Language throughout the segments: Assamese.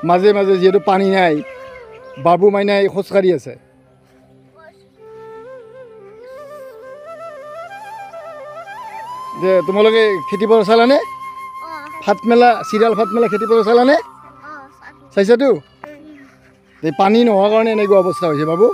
মাজে মাজে যিহেতু পানী নাই বাবু মাইনাই খোজকাঢ়ি আছে যে তোমালোকে খেতি পথাৰ চালানে ভাত মেলা চিৰিয়াল ভাত মেলা খেতি পথাৰ চালানে চাইছাতো এই পানী নোহোৱাৰ কাৰণে এনেকুৱা অৱস্থা হৈছে বাবু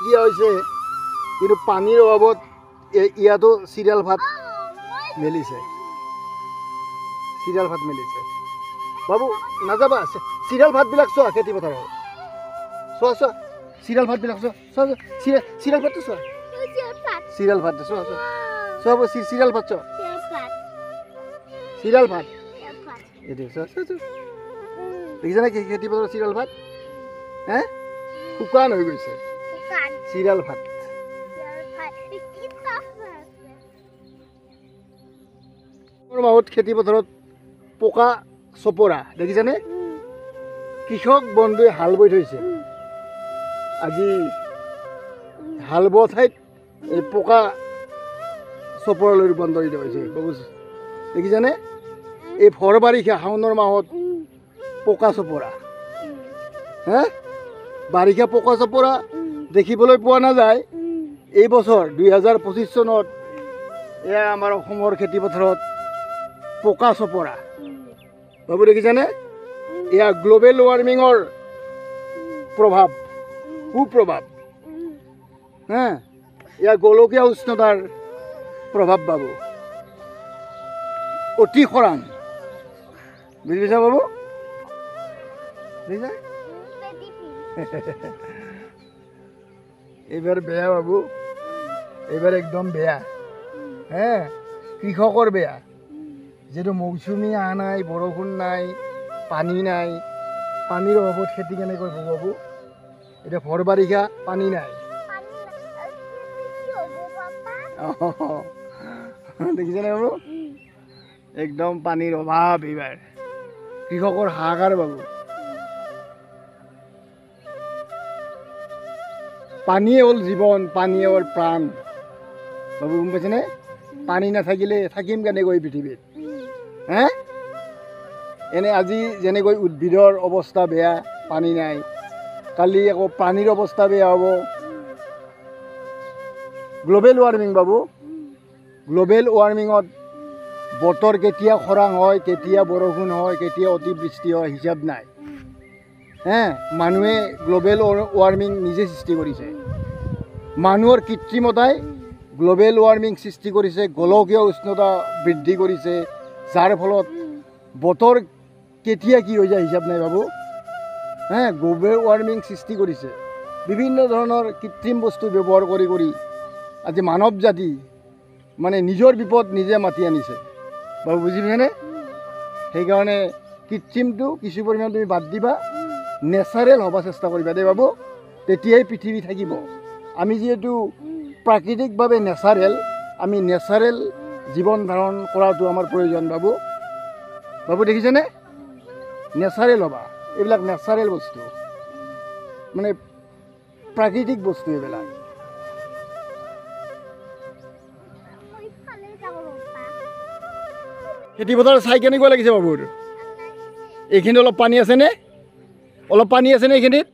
কি হৈছে কিন্তু পানীৰ অভাৱত ইয়াতো চিৰিয়াল ভাত মেলিছে বাবু নাযাবা চিৰিয়াল ভাতবিলাক চোৱা খেতি পথাৰৰ চোৱা চোৱা চিৰিয়াল ভাতবিলাক চোৱা চোৱা চিৰিয়াল ভাতটো চোৱা চিৰিয়াল ভাত চোৱা চোৱা চোৱা চিৰিয়াল ভাত চোৱা চিৰিয়াল ভাত এইটো চোৱা চোৱা চোৱা দেখিছা নে খেতি পথাৰৰ চিৰিয়াল ভাত হে শুকান হৈ গৈছে চিৰিয়াল ভাত মাহত খেতি পথাৰত পোকা চপৰা দেখিছানে কৃষক বন্ধুৱে হাল বৈ থৈছে আজি হাল বোৱা ঠাইত এই পোকা চপৰালৈ ৰূপান্তৰিত হৈছে দেখিছানে এই ভৰ বাৰিষা শাওণৰ মাহত পোকা চপৰা হে বাৰিষা পোকা চপৰা দেখিবলৈ পোৱা নাযায় এই বছৰ 2025 চনত এয়া আমাৰ অসমৰ খেতি পথাৰত পোকা চপৰা বাবু দেখিছানে এয়া গ্লোবেল ৱাৰ্মিঙৰ প্ৰভাৱ কুপ্ৰভাৱ হা এয়া গোলকীয় উষ্ণতাৰ প্ৰভাৱ বাবু অতি খৰাং বুজি পাইছা বাবু বুজিছা এইবাৰ বেয়া বাবু এইবাৰ একদম বেয়া হে কৃষকৰ বেয়া যেহেতু মৌচুমী অহা নাই বৰষুণ নাই পানী নাই পানীৰ অভাৱত খেতি কেনেকৈ হ'ব বাবু এতিয়া ভৰ বাৰিষা পানী নাই দেখিছেনে বাবু একদম পানীৰ অভাৱ এইবাৰ কৃষকৰ হাহাকাৰ বাবু পানীয়ে হ'ল জীৱন পানীয়ে হ'ল প্ৰাণ বাবু গম পাইছেনে পানী নাথাকিলে থাকিম কেনেকৈ পৃথিৱীত হে এনে আজি যেনেকৈ উদ্ভিদৰ অৱস্থা বেয়া পানী নাই কালি আকৌ পানীৰ অৱস্থা বেয়া হ'ব গ্লোবেল ৱাৰ্মিং বাবু গ্লোবেল ৱাৰ্মিঙত বতৰ কেতিয়া খৰাং হয় কেতিয়া বৰষুণ হয় কেতিয়া অতিবৃষ্টি হয় হিচাপ নাই হে মানুহে গ্লোবেল ৱাৰ্মিং নিজে সৃষ্টি কৰিছে মানুহৰ কৃত্ৰিমতাই গ্লোবেল ৱাৰ্মিং সৃষ্টি কৰিছে গোলকীয় উষ্ণতা বৃদ্ধি কৰিছে যাৰ ফলত বতৰ কেতিয়া কি হৈ যায় হিচাপ নাই বাবু হে গ্লোবেল ৱাৰ্মিং সৃষ্টি কৰিছে বিভিন্ন ধৰণৰ কৃত্ৰিম বস্তু ব্যৱহাৰ কৰি আজি মানৱ জাতি মানে নিজৰ বিপদ নিজে মাতি আনিছে বাবু বুজি পাইছানে সেইকাৰণে কৃত্ৰিমটো কিছু পৰিমাণ তুমি বাদ দিবা নেচাৰেল হ'ব চেষ্টা কৰিবা দেই বাবু তেতিয়াই পৃথিৱী থাকিব আমি যিহেতু প্ৰাকৃতিকভাৱে নেচাৰেল আমি নেচাৰেল জীৱন ধাৰণ কৰাটো আমাৰ প্ৰয়োজন বাবু বাবু দেখিছেনে নেচাৰেল হ'বা এইবিলাক নেচাৰেল বস্তু মানে প্ৰাকৃতিক বস্তু এইবিলাক খেতি পথাৰ চাই কেনেকুৱা লাগিছে বাবুৰ এইখিনি অলপ পানী আছেনে অলপ পানী আছেনে এইখিনিত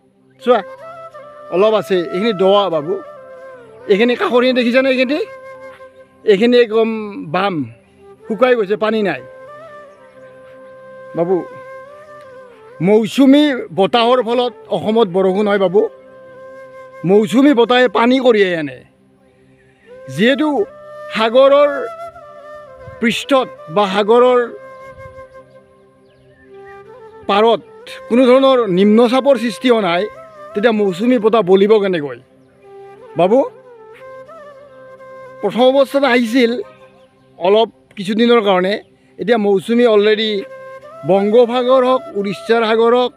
চোৱা অলপ আছে এইখিনি দোৱা বাবু এইখিনি কাষৰখিনি দেখিছেনে এইখিনি একদম বাম শুকাই গৈছে পানী নাই বাবু মৌচুমী বতাহৰ ফলত অসমত বৰষুণ হয় বাবু মৌচুমী বতাহে পানী কঢ়িয়াই আনে যিহেতু সাগৰৰ পৃষ্ঠত বা সাগৰৰ পাৰত কোনো ধৰণৰ নিম্নচাপৰ সৃষ্টি হোৱা নাই তেতিয়া মৌচুমী বতাহ বলিব কেনেকৈ বাবু প্ৰথম অৱস্থাত আহিছিল অলপ কিছুদিনৰ কাৰণে এতিয়া মৌচুমী অলৰেডি বংগোপসাগৰ হওক উৰিষ্যাৰ সাগৰ হওক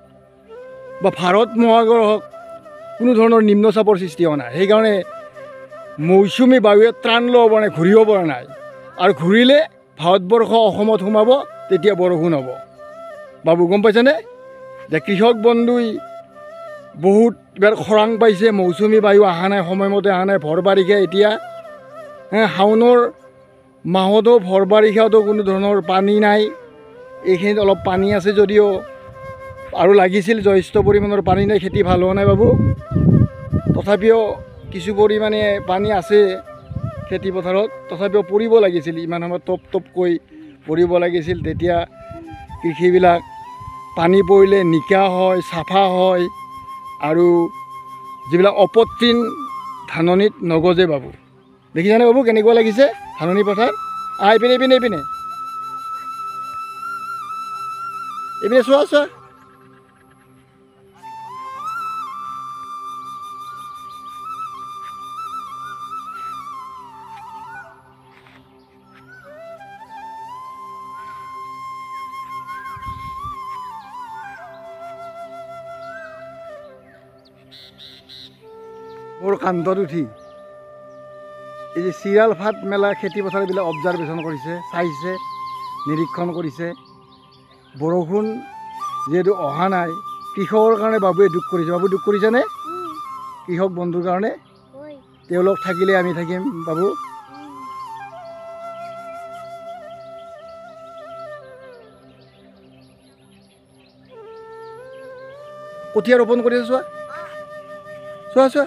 বা ভাৰত মহাসাগৰ হওক কোনো ধৰণৰ নিম্নচাপৰ সৃষ্টি হোৱা নাই সেইকাৰণে মৌচুমী বায়ুৱে ত্ৰাণ ল'ব পৰা নাই ঘূৰিব পৰা নাই আৰু ঘূৰিলে ভাৰতবৰ্ষ অসমত সোমাব তেতিয়া বৰষুণ হ'ব বাবু গম পাইছেনে যে কৃষক বন্ধুই বহুত এবাৰ খৰাং পাইছে মৌচুমী বায়ু অহা নাই সময়মতে অহা নাই ভৰ বাৰিষা এতিয়া শাওণৰ মাহতো ভৰ বাৰিষাতো কোনো ধৰণৰ পানী নাই। এইখিনিত অলপ পানী আছে যদিও আৰু লাগিছিল, যথেষ্ট পৰিমাণৰ পানী নাই, খেতি ভাল হোৱা নাই বাবু। তথাপিও কিছু পৰিমাণে পানী আছে খেতি পথাৰত, তথাপিও পৰিব লাগিছিল, ইমান সময়ত টপ টপকৈ পৰিব লাগিছিল। তেতিয়া কৃষিবিলাক পানী পৰিলে নিকা হয়, চাফা হয় আৰু যিবিলাক অপতৃণ ধাননিত নগজে বাবু। দেখিছানে বাবু কেনেকুৱা লাগিছে ধাননি পথাৰ? এইপিনে এইপিনে এইপিনে এইপিনে চোৱা চোৱা। মোৰ কান্ধত উঠি এই যে চিৰাল ফাট মেলা খেতি পথাৰবিলাক অবজাৰ্ভেশ্যন কৰিছে, চাইছে, নিৰীক্ষণ কৰিছে। বৰষুণ যিহেতু অহা নাই, কৃষকৰ কাৰণে বাবুৱে দুখ কৰিছে। বাবু দুখ কৰিছেনে? কৃষক বন্ধুৰ কাৰণে তেওঁলোক থাকিলে আমি থাকিম বাবু। কঠীয়া ৰোপণ কৰিছে, চোৱা চোৱা চোৱা,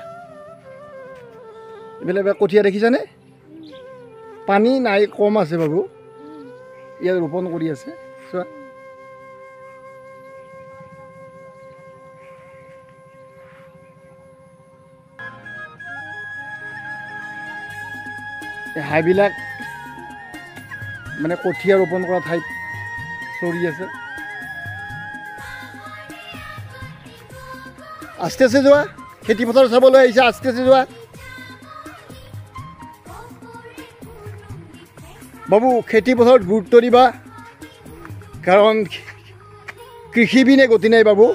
এইবিলাক কঠীয়া দেখিছানে? পানী নাই, কম আছে বাবু, ইয়াত ৰোপণ কৰি আছে, চোৱা। এই হাঁহবিলাক মানে কঠীয়া ৰোপণ কৰা ঠাইত চৰি আছে। আস্তে আস্তে যোৱা, খেতি পথাৰ চাবলৈ আহিছে, আস্তে আস্তে যোৱা বাবু। খেতি পথাৰত গুৰুত্ব দিবা, কাৰণ কৃষিবিনে গতি নাই বাবু।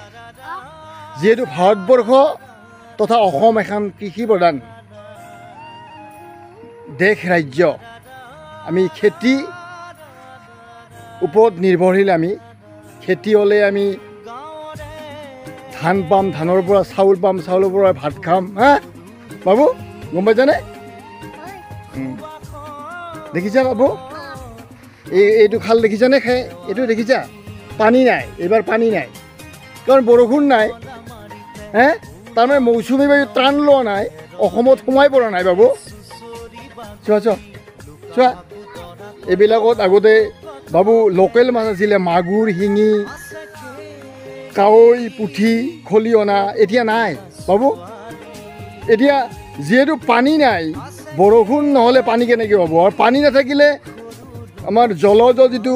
যিহেতু ভাৰতবৰ্ষ তথা অসম এখন কৃষি প্ৰধান দেশ, ৰাজ্য, আমি খেতি ওপৰত নিৰ্ভৰশীল। আমি খেতি হ'লে আমি ধান পাম, ধানৰ পৰা চাউল পাম, চাউলৰ পৰা ভাত খাম। হা বাবু, গম পাইছানে? দেখিছা বাবু, এইটো খাল দেখিছানে? এইটো দেখিছা? পানী নাই, এইবাৰ পানী নাই, কাৰণ বৰষুণ নাই। তাৰমানে মৌচুমী বায়ু ত্ৰাণ লোৱা নাই, অসমত সোমাই পৰা নাই বাবু। চোৱা চোৱা চোৱা, এইবিলাকত আগতে বাবু লোকেল মাছ আছিলে, মাগুৰ, শিঙি, কাৱৈ, পুঠি, খলিহনা। এতিয়া নাই বাবু। এতিয়া যিহেতু পানী নাই, বৰষুণ নহ'লে পানী কেনেকৈ হ'ব? আৰু পানী নাথাকিলে আমাৰ জলজ যিটো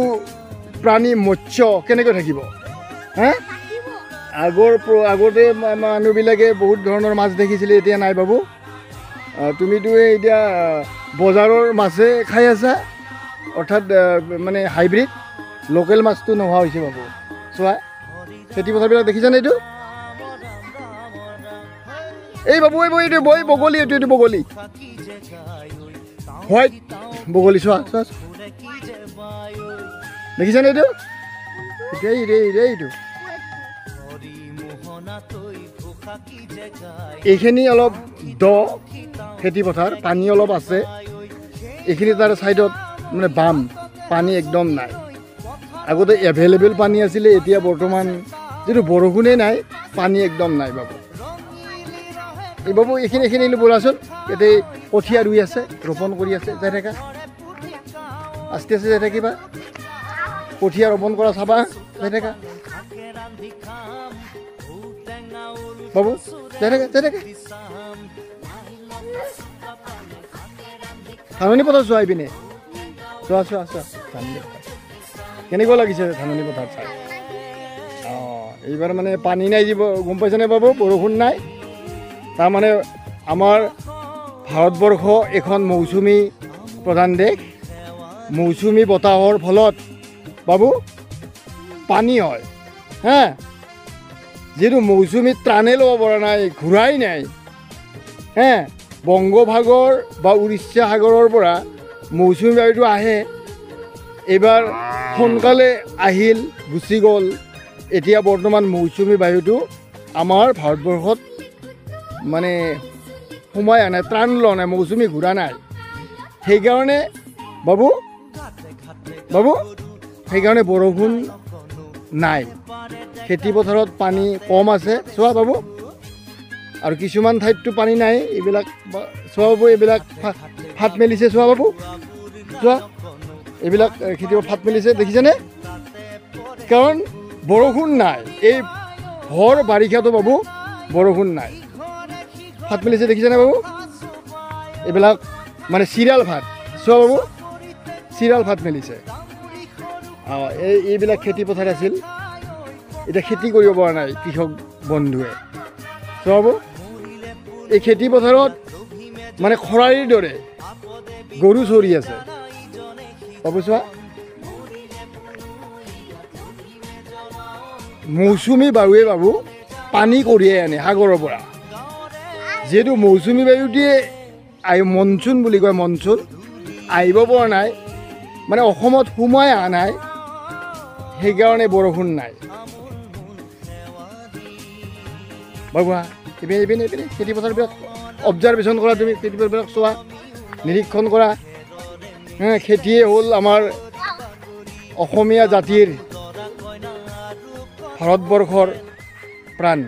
প্ৰাণী মৎস্য কেনেকৈ থাকিব? আগতে মানুহবিলাকে বহুত ধৰণৰ মাছ দেখিছিলে, এতিয়া নাই বাবু। তুমিতো এতিয়া বজাৰৰ মাছে খাই আছা, অৰ্থাৎ মানে হাইব্ৰিড, লোকেল মাছটো নোহোৱা হৈছে বাবু। চোৱা খেতি পথাৰবিলাক দেখিছানে? এইটো এই বাবু, এইটো বগলী, এইটো বগলী, হোৱাইট বগলী, চোৱা চোৱা, দেখিছানে? এইটো এইটো এইখিনি অলপ দ খেতি পথাৰ, পানী অলপ আছে। এইখিনি তাৰ ছাইডত মানে বাম, পানী একদম নাই। আগতে এভেইলেবল পানী আছিলে, এতিয়া বৰ্তমান যিটো বৰষুণেই নাই, পানী একদম নাই বাবু। এই বাবু এইখিনি ব'লাচোন, ইয়াতে কঠীয়া ৰুই আছে, ৰোপণ কৰি আছে, যাই থাকা, আস্তে আস্তে যাই থাকিবা। কঠীয়া ৰোপণ কৰা চাবা, যাই থাকা বাবু, যাই থাকা যাই থাকা। ধাননি পথাৰ চোৱা, এইপিনে চোৱা চোৱা চোৱা, কেনেকুৱা লাগিছে ধাননি পথাৰ চাই? এইবাৰ মানে পানী নাই, গম পাইছেনে বাবু? বৰষুণ নাই। তাৰমানে আমাৰ ভাৰতবৰ্ষ এখন মৌচুমী প্ৰধান দেশ। মৌচুমী বতাহৰ ফলত বাবু পানী হয়। যিহেতু মৌচুমীত ত্ৰাণে ল'ব পৰা নাই, ঘূৰাই নাই। বংগোপসাগৰ বা উৰিষ্যা সাগৰৰ পৰা মৌচুমী বায়ুটো আহে, এইবাৰ সোনকালে আহিল, গুচি গ'ল। এতিয়া বৰ্তমান মৌচুমী বায়ুটো আমাৰ ভাৰতবৰ্ষত মানে সোমাই অহা নাই, ত্ৰাণ লোৱা নাই, মৌচুমী ঘূৰা নাই। সেইকাৰণে বাবু বাবু সেইকাৰণে বৰষুণ নাই, খেতি পথাৰত পানী কম আছে চোৱা বাবু, আৰু কিছুমান ঠাইততো পানী নাই, এইবিলাক চোৱা বাবু, এইবিলাক ফাট মেলিছে চোৱা বাবু, চোৱা এইবিলাক খেতিবোৰ ফাট মেলিছে দেখিছেনে? কাৰণ বৰষুণ নাই, এই ভৰ বাৰিষাতো বাবু বৰষুণ নাই, ফাট মেলিছে দেখিছেনে বাবু? এইবিলাক মানে চিৰিয়াল ফাট চোৱা বাবু, চিৰিয়াল ফাট মেলিছে। এইবিলাক খেতি পথাৰ আছিল, এতিয়া খেতি কৰিব পৰা নাই কৃষক বন্ধুৱে চোৱা বাবু। এই খেতি পথাৰত মানে খৰালিৰ দৰে গৰু চৰি আছে বাবু চোৱা। মৌচুমী বায়ুৱে বাবু পানী কঢ়িয়াই আনে সাগৰৰ পৰা, যিহেতু মৌচুমী বায়ুটিয়ে মনচুন বুলি কয়, মনচুন আহিব পৰা নাই, মানে অসমত সোমাই অহা নাই, সেইকাৰণে বৰষুণ নাই বাবু। এইপিনে খেতি পথাৰবিলাক অবজাৰ্ভেশ্যন কৰা, তুমি খেতি পথাৰবিলাক চোৱা, নিৰীক্ষণ কৰা। খেতিয়ে হ'ল আমাৰ অসমীয়া জাতিৰ, ভাৰতবৰ্ষৰ প্ৰাণ।